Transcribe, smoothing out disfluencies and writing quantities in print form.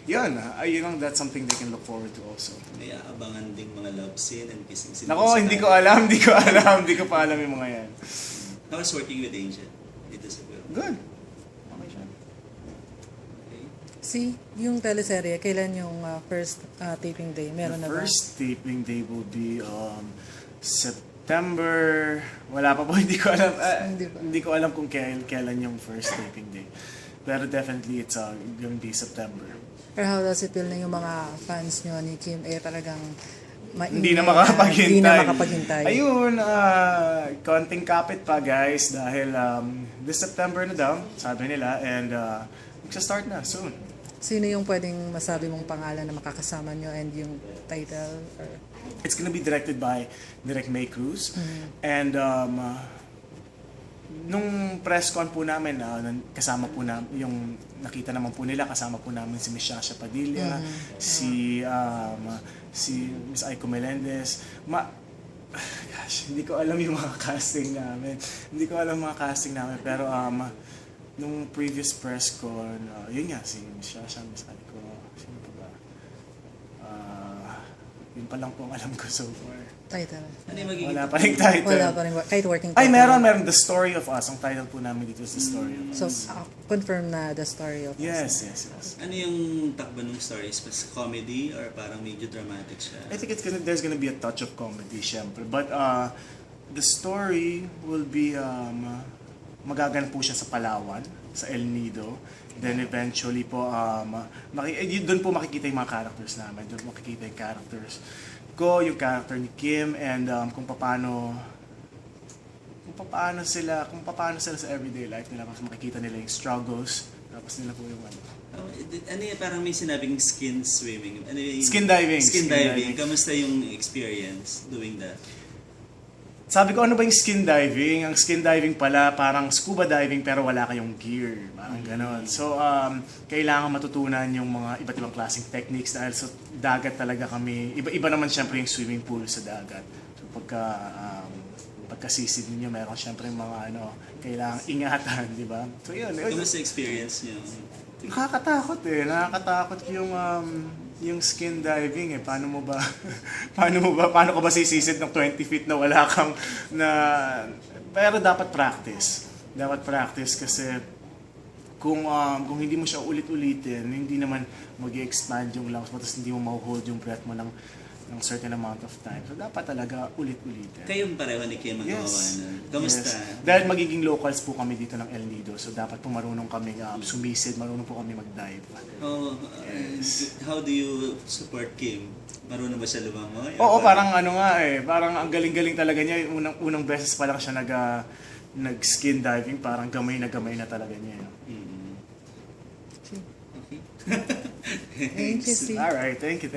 Yun, that's something they can look forward to also. May aabangan ding mga love scene and kissing scene. Nako, hindi ko alam, hindi ko pa alam yung mga yan. How was working with Angel dito sa film? Good. Okay siya. Okay. Yung teleserye, kailan yung first taping day? Meron The na ba? first taping day will be September. Wala pa po, hindi ko alam. Hindi ko alam kung kailan yung first taping day. Pero definitely it's going to be September. Or how does it feel na yung mga fans nyo ni Kim talagang Hindi na makapaghintay. Hindi na makapaghintay. Ayun, konting kapit pa guys dahil this September na daw, sabi nila, and magsa-start na soon. Sino yung pwedeng masabi mong pangalan na makakasama nyo and yung title? Or... It's gonna be directed by Direk May Cruz. And nung press con po namin, kasama po namin, yung nakita naman po nila, kasama po namin si Miss Shasha Padilla, si Miss Aiko Melendez. Gosh, hindi ko alam yung mga casting namin. Pero nung previous press con, yun nga, si Miss Shasha, Miss Aiko, sino pa ba? Yun pa lang po ang alam ko so far. Title? Ano yung magiging... Wala pa rin title. Wala pa rin. Kahit working Ay, title. meron. The Story of Us. Ang title po namin dito is The Story of Us. So, confirm na the story of Yes. Ano yung takbo ng stories? Mas comedy or parang medyo dramatic siya? I think there's gonna be a touch of comedy, syempre. But the story will be, magaganap po siya sa Palawan, sa El Nido. Then eventually po, doon po makikita yung mga characters namin. Doon makikita yung characters ko, yung character ni Kim, and kung paano sila sa everyday life nila. Kasi makikita nila yung struggles. Tapos nila po yung Ano yung parang may sinabing skin swimming? Ano yung, Skin diving. Skin diving. Kamusta yung experience doing that? Sabi ko, ano ba yung skin diving? Ang skin diving pala, parang scuba diving pero wala kayong gear. Parang ganon. So, kailangan matutunan yung mga iba't ibang klaseng techniques dahil sa dagat talaga kami. Iba naman syempre yung swimming pool sa dagat. So, pagkasisid ninyo, meron syempre yung mga kailangan ingatan, di ba? So, yun. Kamusta experience niyo? Nakakatakot yung skin diving paano ko ba sisisid ng 20 feet na wala kang pero dapat practice kasi kung hindi mo siya ulit-ulitin, hindi naman mag-expand yung lungs mo, tapos hindi mo ma-hold yung breath mo ng certain amount of time. So, dapat talaga ulit-ulitin. Kayong pareho ni Kim ang gawa nun. Kamusta? Yes. Dahil magiging locals po kami dito ng El Nido, so dapat po marunong kami sumisid, marunong po kami mag-dive. How do you support Kim? Marunong ba siya lumangoy? Oo, parang parang ang galing-galing talaga niya. Unang beses pa lang siya nag-skin diving, parang gamay na talaga niya. Mm-hmm. Thank you, Steve. Alright, thank you.